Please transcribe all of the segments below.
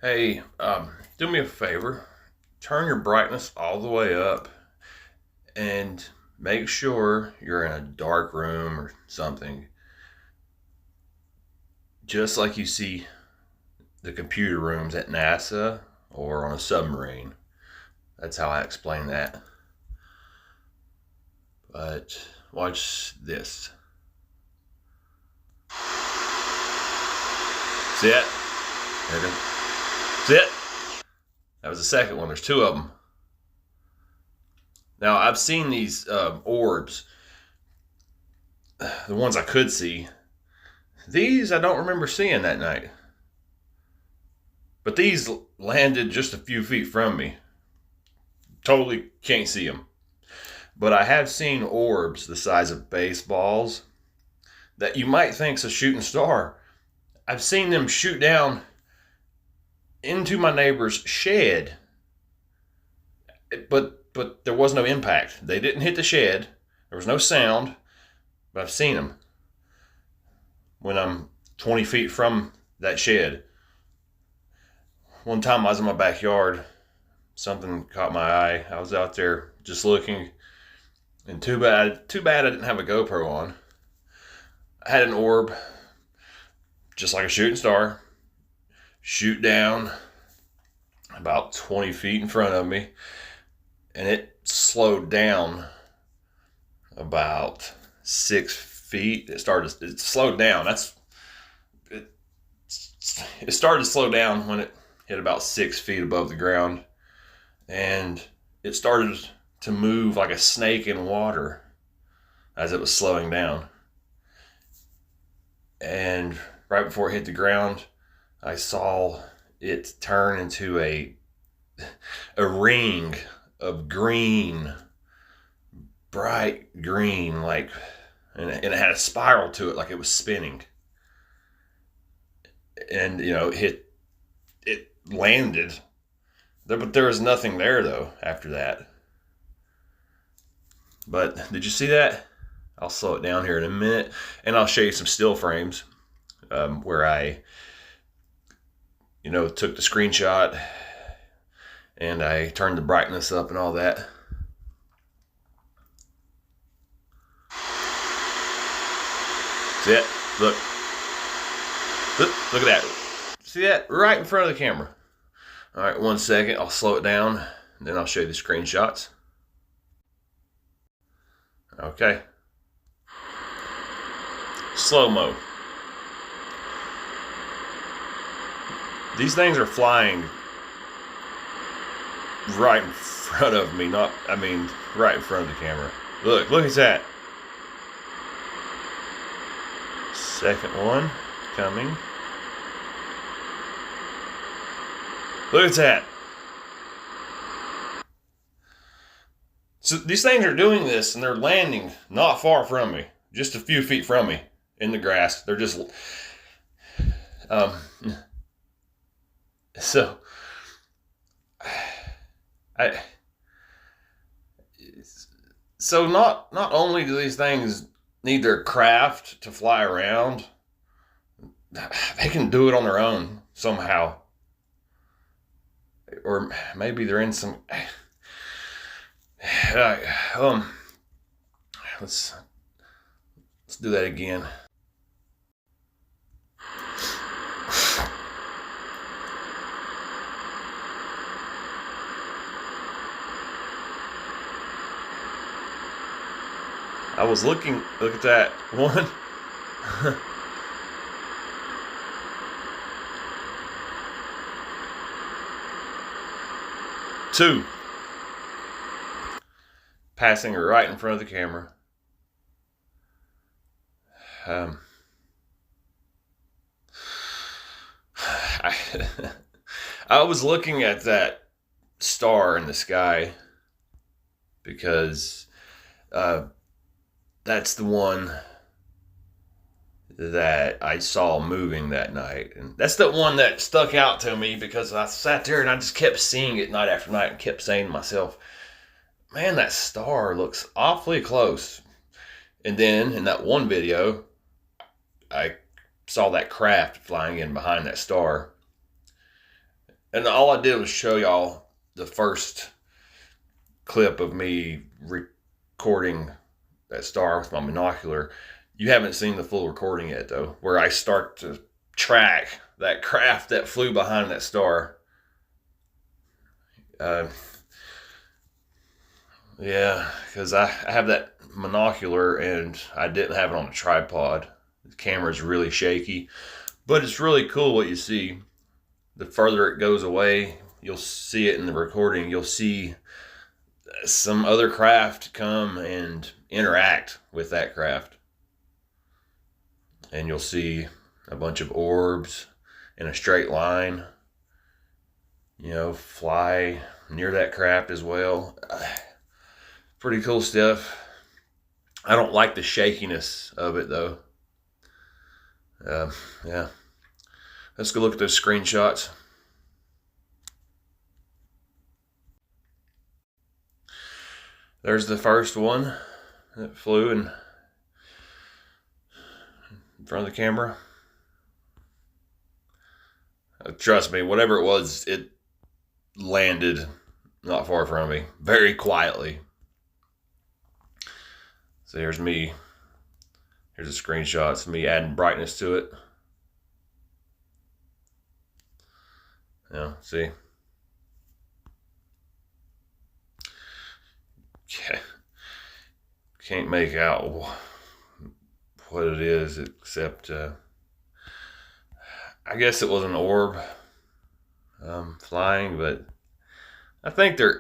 Hey, do me a favor. Turn your brightness all the way up and make sure you're in a dark room or something. Just like you see the computer rooms at NASA or on a submarine. That's how I explain that. But watch this. See it? There it is. See it? That was the second one. There's two of them. Now, I've seen these orbs, the ones I could see. These I don't remember seeing that night. But these landed just a few feet from me. Totally can't see them. But I have seen orbs the size of baseballs that you might think's a shooting star. I've seen them shoot down into my neighbor's shed. But there was no impact. They didn't hit the shed. There was no sound. But I've seen them when I'm 20 feet from that shed. One time I was in my backyard. Something caught my eye. I was out there just looking. And too bad I didn't have a GoPro on. I had an orb, just like a shooting star, shoot down about 20 feet in front of me. And it slowed down about 6 feet. It slowed down. It started to slow down when it hit about 6 feet above the ground. And it started to move like a snake in water as it was slowing down. And right before it hit the ground, I saw it turn into a ring of green, bright green, and it had a spiral to it, like it was spinning. And it landed there, but there was nothing there though after that. But did you see that? I'll slow it down here in a minute, and I'll show you some still frames where I, took the screenshot and I turned the brightness up and all that. See it? Look at that. See that? Right in front of the camera. All right, 1 second. I'll slow it down, and then I'll show you the screenshots. Okay. Slow-mo. These things are flying right in front of me, right in front of the camera. Look at that. Second one coming. Look at that. So these things are doing this, and they're landing not far from me, just a few feet from me in the grass. They're just, so not only do these things need their craft to fly around, they can do it on their own somehow. Or maybe they're in some let's do that again. I was looking, look at that one. Two. Passing right in front of the camera. I was looking at that star in the sky because that's the one that I saw moving that night. And that's the one that stuck out to me because I sat there and I just kept seeing it night after night and kept saying to myself, man, that star looks awfully close. And then in that one video, I saw that craft flying in behind that star. And all I did was show y'all the first clip of me recording that star with my binocular. You haven't seen the full recording yet, though, where I start to track that craft that flew behind that star. Yeah, because I have that monocular and I didn't have it on a tripod. The camera's really shaky, but it's really cool what you see. The further it goes away, you'll see it in the recording. You'll see some other craft come and interact with that craft. And you'll see a bunch of orbs in a straight line, fly near that craft as well. Pretty cool stuff. I don't like the shakiness of it, though. Yeah. Let's go look at those screenshots. There's the first one that flew in front of the camera. Trust me, whatever it was, it landed not far from me, very quietly. So here's me. Here's a screenshot. It's me adding brightness to it. Yeah, see? Can't make out what it is, except I guess it was an orb flying, but I think they're...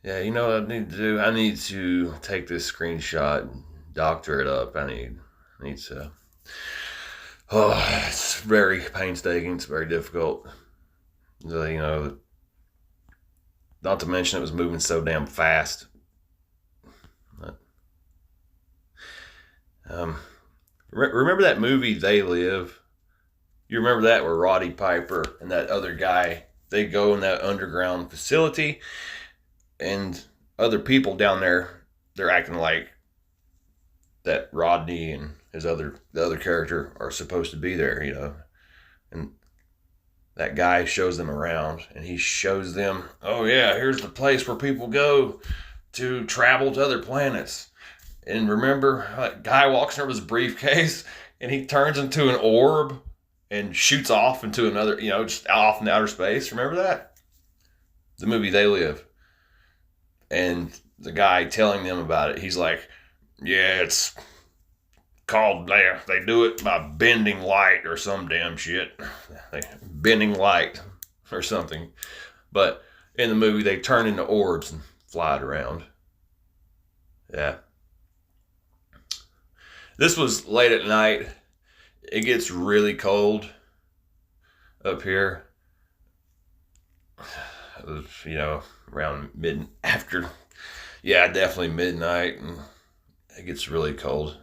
Yeah, you know what I need to do? I need to take this screenshot and doctor it up. I need to... Oh, it's very painstaking. It's very difficult. Not to mention it was moving so damn fast. Remember that movie They Live? You remember that, where Roddy Piper and that other guy, they go in that underground facility, and other people down there, they're acting like that Rodney and the other character are supposed to be there, and that guy shows them around, and he shows them, oh yeah, here's the place where people go to travel to other planets. And remember, that guy walks in with his briefcase, and he turns into an orb and shoots off into another, just off in outer space. Remember that? The movie They Live. And the guy telling them about it, he's like, yeah, it's called, they do it by bending light or some damn shit. Bending light or something. But in the movie, they turn into orbs and fly it around. Yeah. This was late at night. It gets really cold up here. Around definitely midnight, and it gets really cold.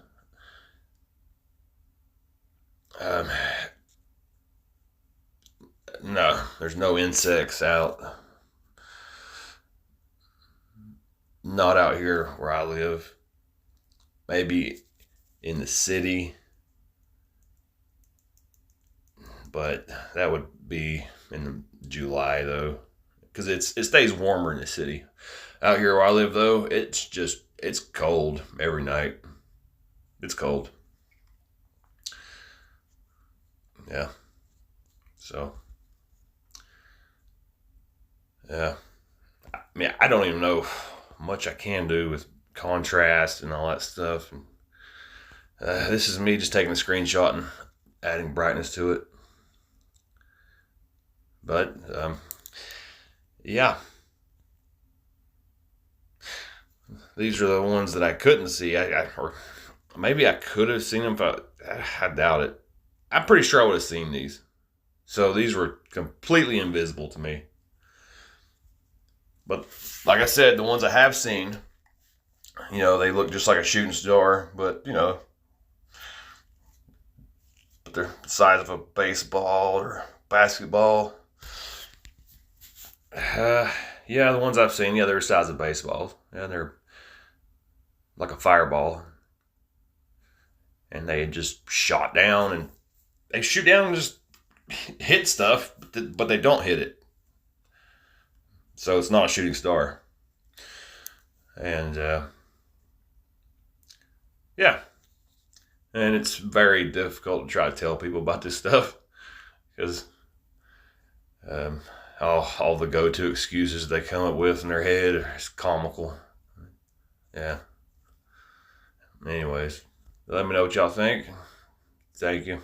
No, there's no insects out. Not out here where I live. Maybe in the city, but that would be in July, though, because it stays warmer in the city. Out here where I live, though, it's cold every night. It's cold. Yeah. So, yeah. I mean, I don't even know much I can do with contrast and all that stuff. This is me just taking a screenshot and adding brightness to it. But, yeah. These are the ones that I couldn't see. Or maybe I could have seen them, but I doubt it. I'm pretty sure I would have seen these. So these were completely invisible to me. But like I said, the ones I have seen, they look just like a shooting star, but they're the size of a baseball or basketball. Yeah, the ones I've seen, they're the size of baseballs. Yeah, they're like a fireball. And they had just shot down and they shoot down and just hit stuff, but they don't hit it. So it's not a shooting star. And yeah. And it's very difficult to try to tell people about this stuff because all the go-to excuses they come up with in their head is comical. Yeah. Anyways, let me know what y'all think. Thank you.